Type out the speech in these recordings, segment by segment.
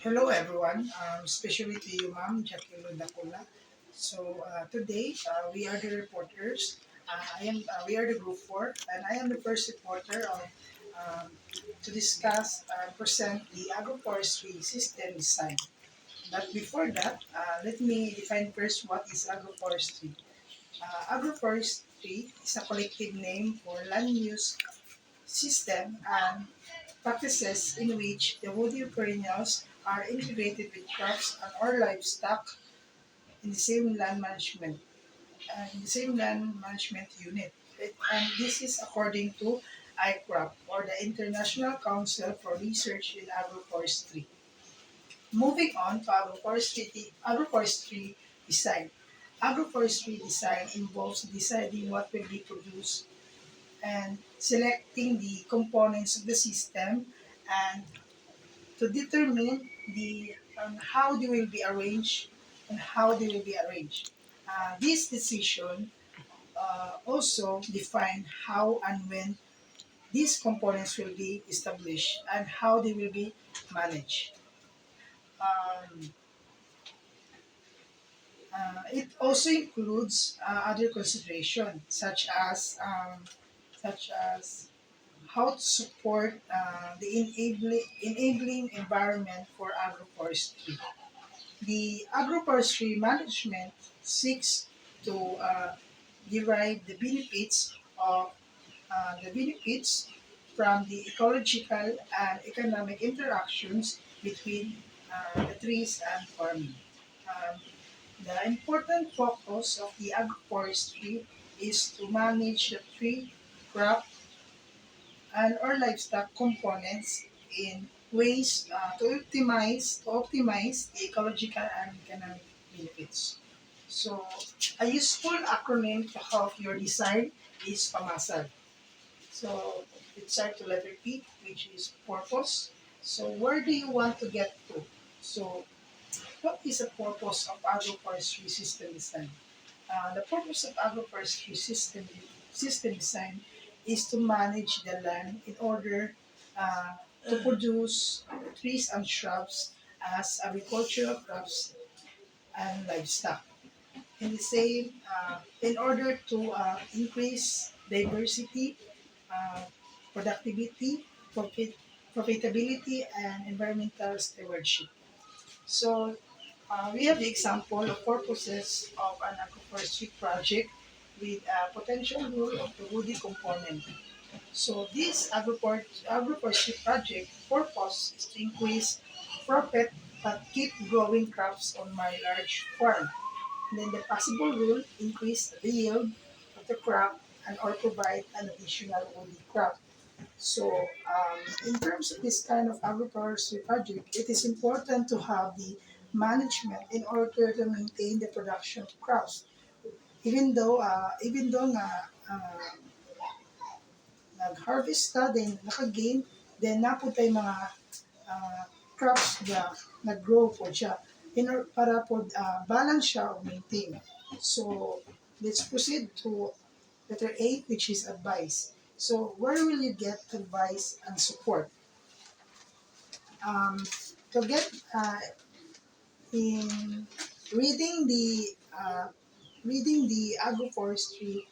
Hello everyone, especially to you ma'am, Jacqueline Dacula. Today we are the reporters. We are the group 4 and I am the first reporter to discuss and present the agroforestry system design. But before that, let me define first what is agroforestry. Agroforestry is a collective name for land use system and practices in which the woody perennials are integrated with crops and or livestock in the same land management unit. And this is according to ICRAP, or the International Council for Research in Agroforestry. Moving on to agroforestry design. Agroforestry design involves deciding what will be produced and selecting the components of the system and to determine the how they will be arranged and how they will be arranged. This decision also define how and when these components will be established and how they will be managed. Um, it also includes other considerations such as how to support the enabling environment for agroforestry. The agroforestry management seeks to derive the benefits from the ecological and economic interactions between the trees and farming. Um, the important focus of the agroforestry is to manage the tree, crop, and or livestock components in ways to optimize the ecological and economic benefits. So, a useful acronym to help your design is PAMASAL. So, it starts to letter P, which is purpose. So, where do you want to get to? So, what is the purpose of agroforestry system design? The purpose of agroforestry system design is to manage the land in order to produce trees and shrubs as agricultural crops and livestock. In order to increase diversity, uh, productivity, profitability, and environmental stewardship. So we have the example of purposes of an agroforestry project with a potential role of the woody component. So this agroforestry project purpose is to increase profit but keep growing crops on my large farm. And then the possible rule, increase the yield of the crop and or provide an additional woody crop. So, in terms of this kind of agroforestry project, it is important to have the management in order to maintain the production of crops. Even though nag-harvest ka, then naka-gain, then napod tayo mga uh, crops na nag-grow po siya para po balance siya o maintain. So, let's proceed to letter A, which is advice. So, where will you get advice and support? um, to get in reading the uh, reading the agroforestry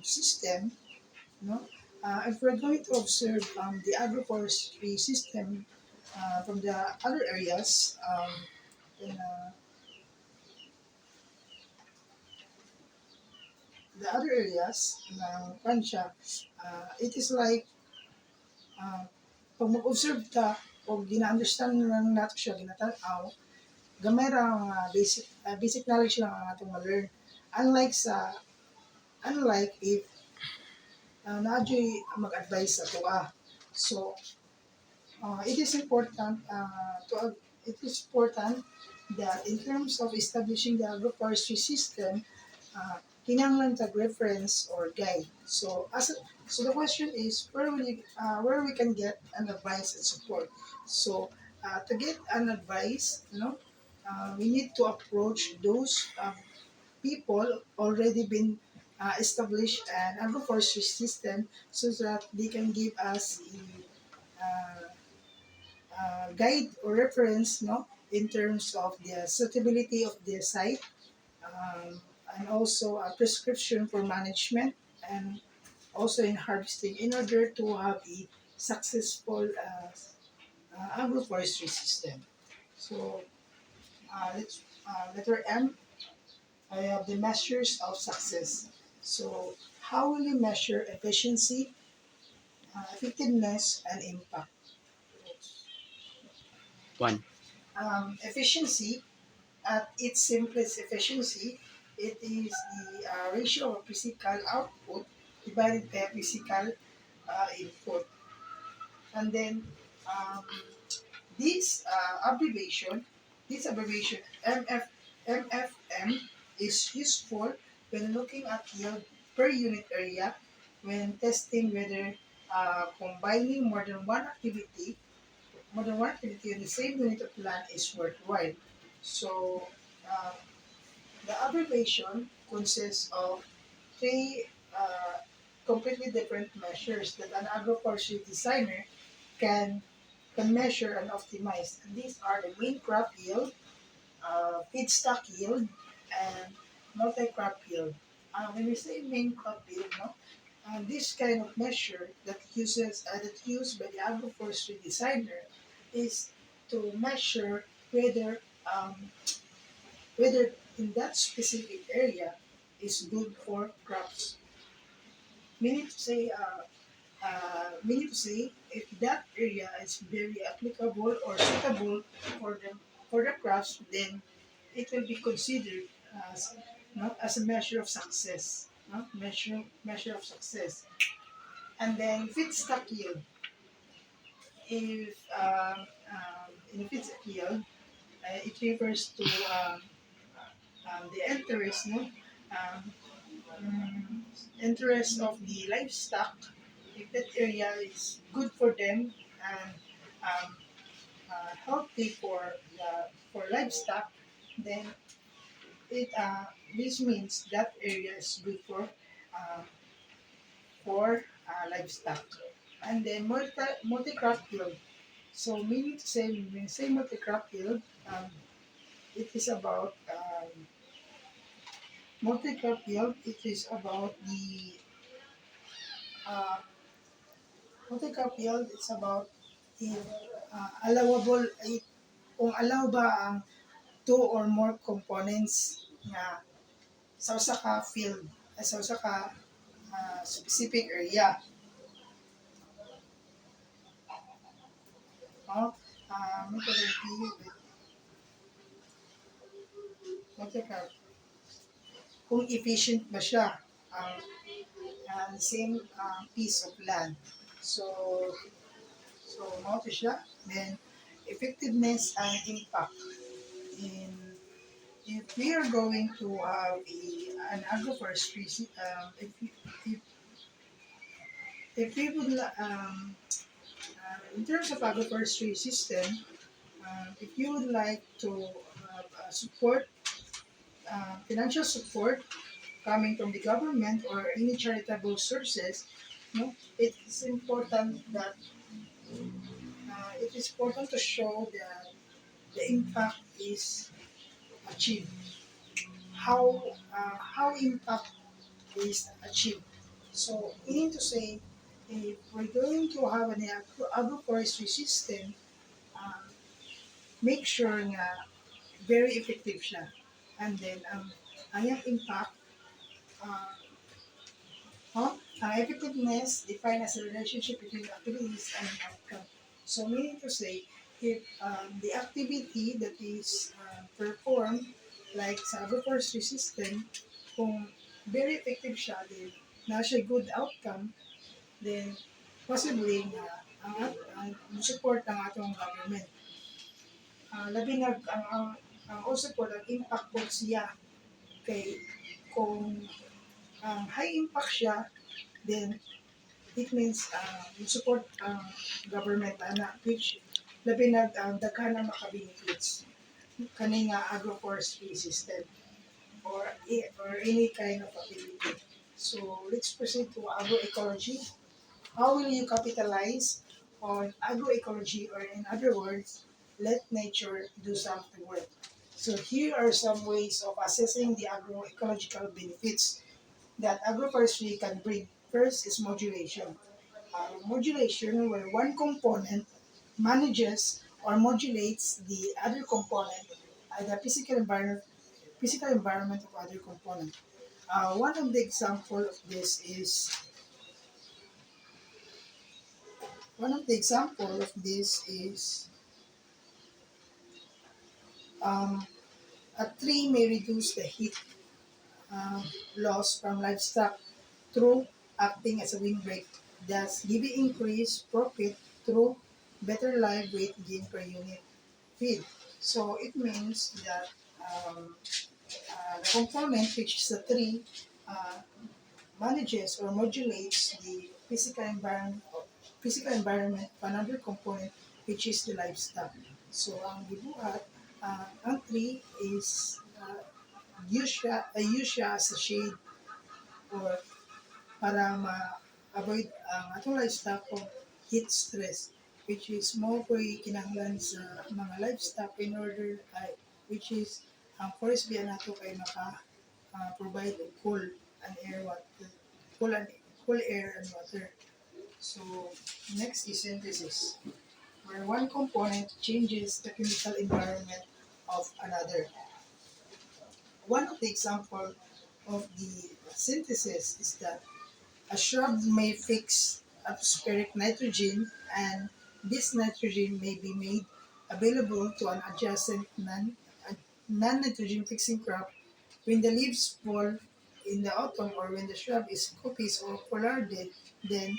system, if we're going to observe the agroforestry system from the other areas, in, the other areas ng Pansya, it is like uh, pag mag-observe ka o gina-understand lang nato siya, ginatanaw, gamay ra nga basic knowledge lang ang atong ma-learn. Unlike sa unlike if naadyoy mag-advise sa tuwa. So it is important that in terms of establishing the agroforestry system, kinahanglan tag reference or guide. So the question is where we can get an advice and support. So to get an advice, we need to approach those people already been established an agroforestry system so that they can give us guide or reference, no, in terms of the suitability of the site, um, and also a prescription for management, and also in harvesting in order to have a successful agroforestry system. So let's letter M. I have the measures of success. So how will you measure efficiency, effectiveness, and impact? One. Efficiency, at its simplest efficiency, it is the ratio of physical output divided by physical input. And then um, this abbreviation MFM is useful when looking at yield per unit area when testing whether combining more than one activity in the same unit of land is worthwhile. So uh, the abbreviation consists of three completely different measures that an agroforestry designer can can measure and optimize. And these are the main crop yield, feedstock yield, and multi-crop yield. When we say main crop yield, no, this kind of measure that used by the agroforestry designer is to measure whether um, whether in that specific area is good for crops. Meaning to say, if that area is very applicable or suitable for the crops, then it will be considered as as a measure of success. Measure of success. And then feedstock yield. If in feedstock yield, it refers to the interest, no, um, mm, interest of the livestock. If that area is good for them and um, healthy for livestock, then it this means that area is good uh, for livestock. And then multi-crop yield. So meaning to say, when we say multi-crop yield, it is about multi-crop yield. It is about the uh, multi-crop yield. It's about if allowable, kung allow ba ang two or more components nga sa usa ka field, sa usa ka specific area. No? Methodology with multi-crop. Kung efficient ba siya ang same piece of land. So, mao to siya. Then, effectiveness and impact. In if we are going to have an agroforestry, if, if we would, in terms of agroforestry system, if you would like to have financial support coming from the government or any charitable sources, no, it is important that it is important to show that the impact is achieved. How impact is achieved. So, meaning to say, if we're going to have an agroforestry system, um, make sure nga very effective siya. And then, ang iyang impact, uh, ang effectiveness defined as a relationship between the activities and an outcome. So, meaning to say, if the activity that is performed, like sa agroforestry system, kung very effective siya, then na siya good outcome, then possibly nga ang support ng atong government. Labi ang support ang impact po siya kay kung high impact siya, then it means support ang government ana which labi daghan ang maka-benefits kani nga agroforestry system or any kind of activity. So let's proceed to agroecology. How will you capitalize on agroecology, or in other words, let nature do something work. So here are some ways of assessing the agroecological benefits that agroforestry can bring. First is modulation. Modulation, where one component manages or modulates the other component at the physical environment of other component. One of the example of this is one of the example of this is um, a tree may reduce the heat uh, loss from livestock through acting as a windbreak, thus giving increased profit through better live weight gain per unit feed. So it means that um, the component, which is the tree, uh, manages or modulates the physical environment of another component, which is the livestock. So ang gibuhat, ang tree is use siya as a shade or para ma-avoid ang atong livestock o heat stress, which is mo ko'y kinahanglan sa mga livestock in order which is ang forest biya nato kay maka provide of cool and cool air and water. So next is synthesis, where one component changes the chemical environment of another. One of the example of the synthesis is that a shrub may fix atmospheric nitrogen, and this nitrogen may be made available to an adjacent non-nitrogen fixing crop when the leaves fall in the autumn, or when the shrub is copious or pollarded. Then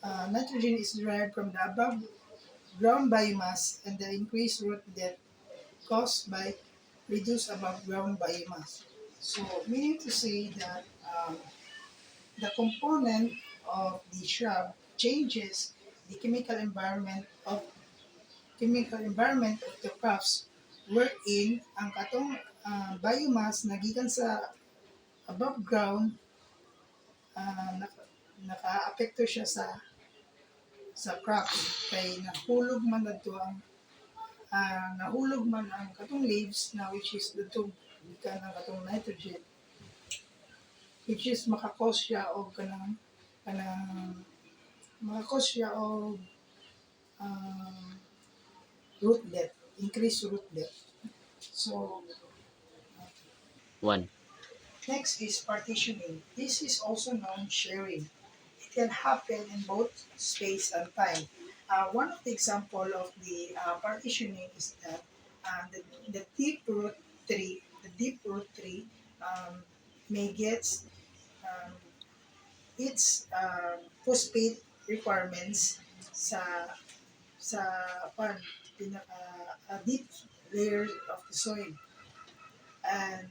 nitrogen is derived from the above ground biomass and the increased root depth caused by reduced above ground biomass. So meaning to say that the component of the shrub changes the chemical environment of the crops, wherein ang katong biomass na gikan sa above ground, naka-apekto siya sa crops kay nahulog man ang katong leaves na which is dutog gikan ang katong nitrogen, which is makakos siya og kanang makakos siya og um, root depth, increase root depth. So One. next is partitioning. This is also known sharing. It can happen in both space and time. One of the example of the partitioning is that the deep root tree um, may get um, its phosphate requirements sa sa pan pinaka deep layer of the soil, and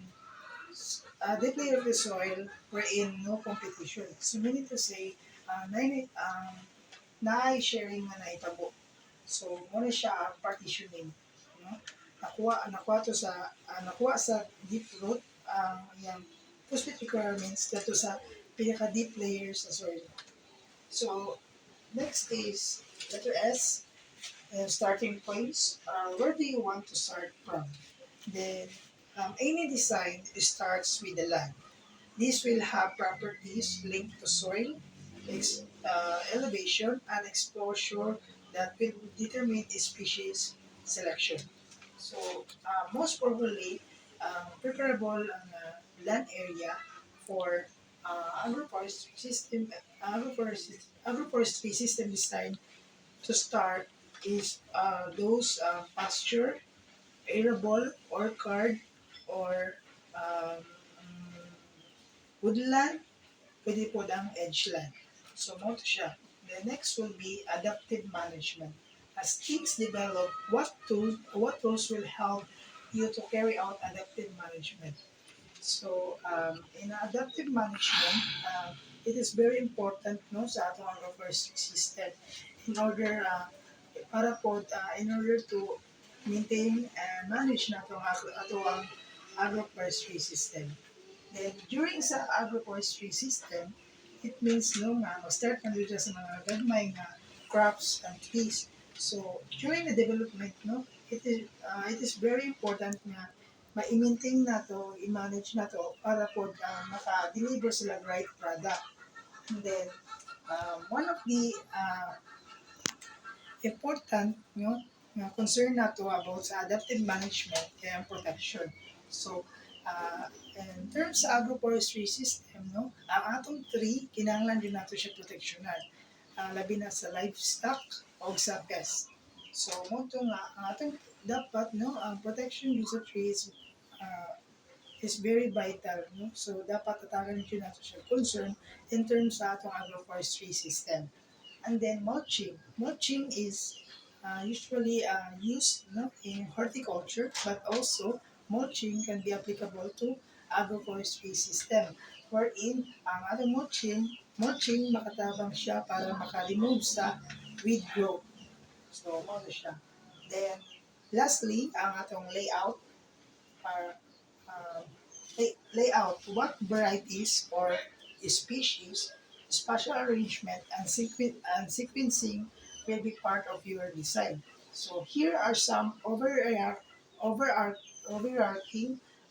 deep layer of the soil wherein no competition. So meaning to say, na sharing nga naitabo. So muna siya ang partitioning, no? Nakuha sa deep root ang yang phosphate requirements dito sa pinaka deep layers sa soil. So next is letter S, starting points. Where do you want to start from? Then any design starts with the land. This will have properties linked to soil, elevation, and exposure that will determine the species selection. So, most probably, preferable land area for agroforestry system design to start is those pasture, arable, orchard, or um, woodland, pwede po ang edgeland. So, mo to siya. The next will be adaptive management. As things develop, what tools will help you to carry out adaptive management? So, in adaptive management, it is very important no sa atong agroforestry system in order in order to maintain and manage nato ang agroforestry system. Then, during sa agroforestry system, it means no nga, mag-start ka dito sa mga gagmay nga crops and trees. So during the development, no, it is very important na ma-maintain na to, i-manage na to para po maka-deliver sila right product. And then one of the important concern nato about sa adaptive management and protection. So, uh, in terms sa agroforestry system, no, ang atong tree, kinahanglan din nato siya proteksyonan. Labi na sa livestock o sa pest. So, mo to nga, ang atong dapat, no, ang protection sa trees is very vital. No? So, dapat tatagan din nato siya concern in terms sa atong agroforestry system. And then mulching. Mulching is usually used in horticulture, but also mulching can be applicable to agroforestry system. Wherein, ang ating mulching makatabang siya para maka-remove sa weed growth. So, mo siya. Then, lastly, ang atong layout are layout, what varieties or species, spatial arrangement, and sequencing will be part of your design. So here are some overarching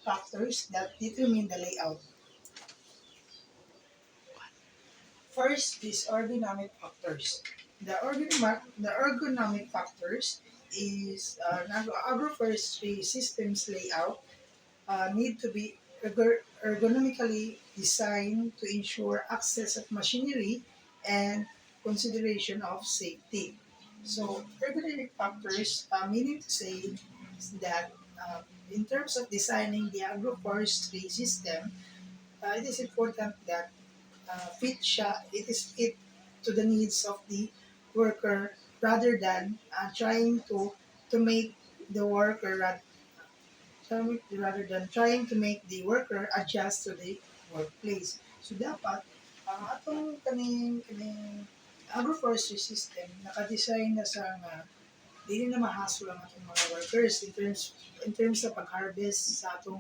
factors that determine the layout. First is ergonomic factors. The ergonomic factors is agroforestry systems layout need to be ergonomically designed to ensure access of machinery and consideration of safety. So, ergonomic factors, meaning to say that in terms of designing the agroforestry system, it is important that it is fit to the needs of the worker rather than trying to make the worker rather than trying to make the worker adjust to the workplace. So dapat ang atong kaning agroforestry system naka-design na sa nga dili na mahasol ang atong mga workers in terms sa pag-harvest sa atong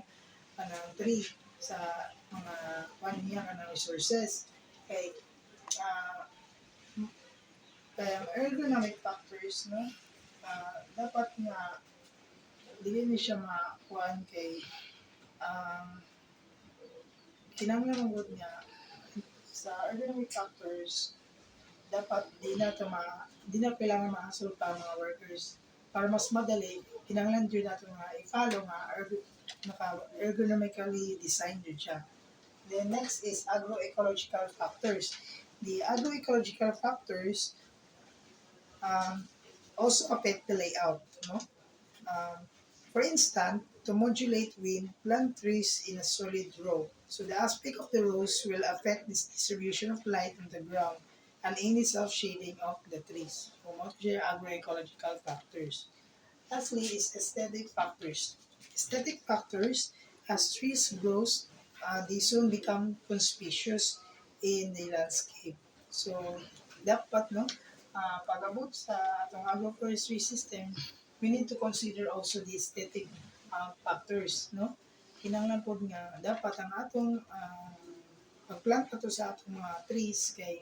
tree sa mga niya kanang resources. Kay uh, kaya ang ergonomic factors no dapat nga dili ni siya makuan kay um, kinahanglan magud nga sa ergonomic factors dapat di na kailangan mahasol pa ang mga workers para mas madali kinahanglan jud nato nga i-follow nga ergonomically designed jud siya. Then next is agroecological factors. The agroecological factors also affect the layout, no? Um, for instance, to modulate wind, plant trees in a solid row. So the aspect of the rows will affect this distribution of light on the ground and any self-shading of the trees. So most agroecological factors. Lastly is aesthetic factors. Aesthetic factors, as trees grow, they soon become conspicuous in the landscape. So, dapat, no, pag-abot sa atong agroforestry system, we need to consider also the aesthetic factors, no? Kinahanglan po nga, dapat ang atong pagplant ato sa atong mga trees kay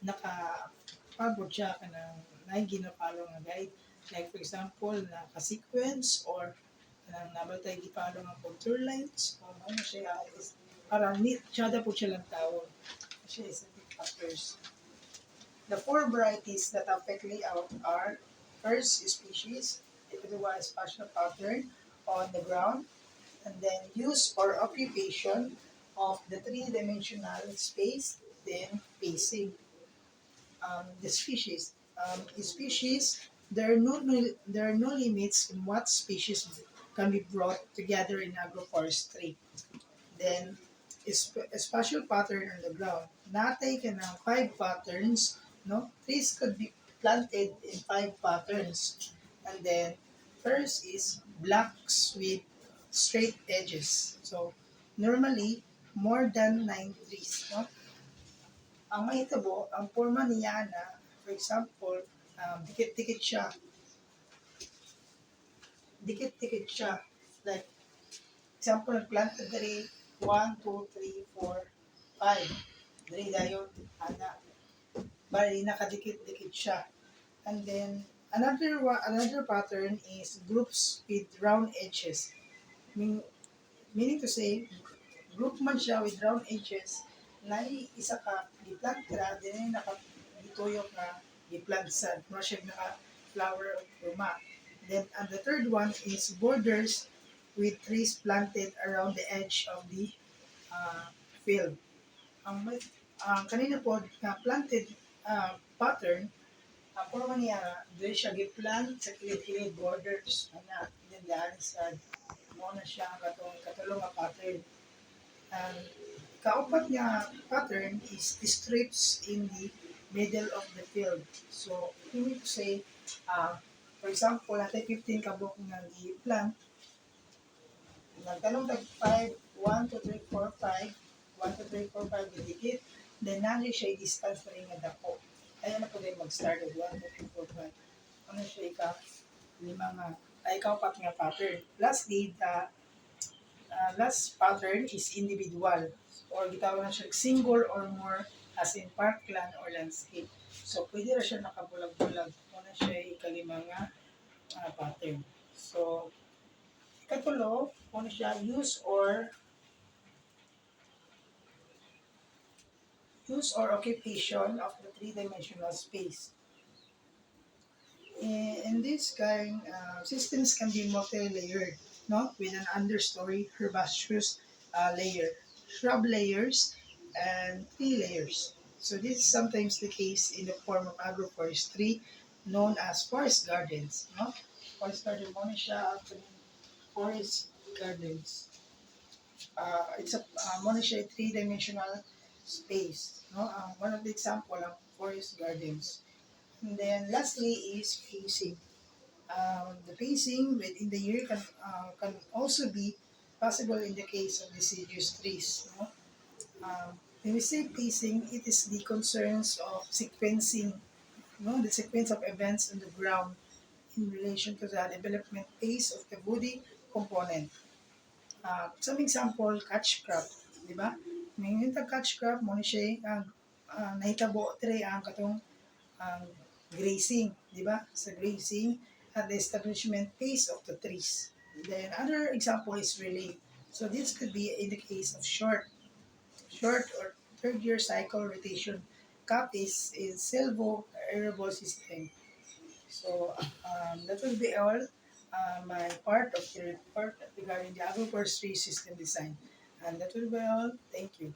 nakapagod siya ka ng ginapalo nga guide. Like for example, naka-sequence or nabatay gipalo nga contour lines o ano siya is parang neat siya po siya lang tawon. Siya is factors. The four varieties that affect layout are first species, it was spatial pattern on the ground, and then use or occupation of the three-dimensional space, then pacing. The species. There are no limits in what species can be brought together in agroforestry. Then, a spatial pattern on the ground. Natay ka ng five patterns, no? Trees could be planted in five patterns. And then, first is blocks with straight edges. So, normally, more than 9 trees, no? Ang mahitabo, ang forma niya na, for example, dikit-dikit siya. Dikit-dikit siya. Like, example, nagplanted diri 1, 2, 3, 4, 5. Diri dayon, ana. bali nakadikit-dikit siya. And then another pattern is groups with round edges. Mean, meaning to say, group man siya with round edges, na isa ka giplant ka, din naka gituyok na giplant sa no siya naka flower of ruma. Then and the third one is borders with trees planted around the edge of the uh, field. Ang kanina po na planted pattern, ako naman niya, doon siya giplant sa kilid-kilid borders, ana, then daan sa mo na siya ang katulong nga pattern. And kaupat niya pattern is the strips in the middle of the field. So, you need to say, for example, natin 15 kabok nga gi-plant, nagtanong tag 5, 1, 2, 3, 4, 5, 1, 2, 3, 4, 5, didikit, then nani siya i-distance na rin nga dako. Ayan na po din mag-start with 1, 2, 3, 4, 5. Ano siya lima nga, ay kaupat nga pattern. Lastly, the last pattern is individual or gitawag na siya single or more as in parkland or landscape. So, pwede na siya nakabulag-bulag. Una siya ikalima nga pattern. So, ikatulo, una siya use or occupation of the three-dimensional space. In this kind, systems can be multi-layered, no? With an understory, herbaceous layer, shrub layers, and tree layers. So this is sometimes the case in the form of agroforestry, known as forest gardens, no? Forest garden, mo siya actually forest gardens. It's a mo siya three-dimensional space, no? One of the example of forest gardens. And then lastly is pacing. The pacing within the year can also be possible in the case of deciduous trees. No? When we say pacing, it is the concerns of sequencing, no? The sequence of events on the ground in relation to the development pace of the body component. Some example, catch crop, di ba? Ngayon ta catch crop, mo ni siya nahitabo tre ang katong ang grazing, di ba? Sa grazing at the establishment phase of the trees. Then other example is relay. So this could be in the case of short or third year cycle rotation. CAP is silvo arable system. So that will be all my part of the report regarding the agroforestry system design. And that will be all. Thank you.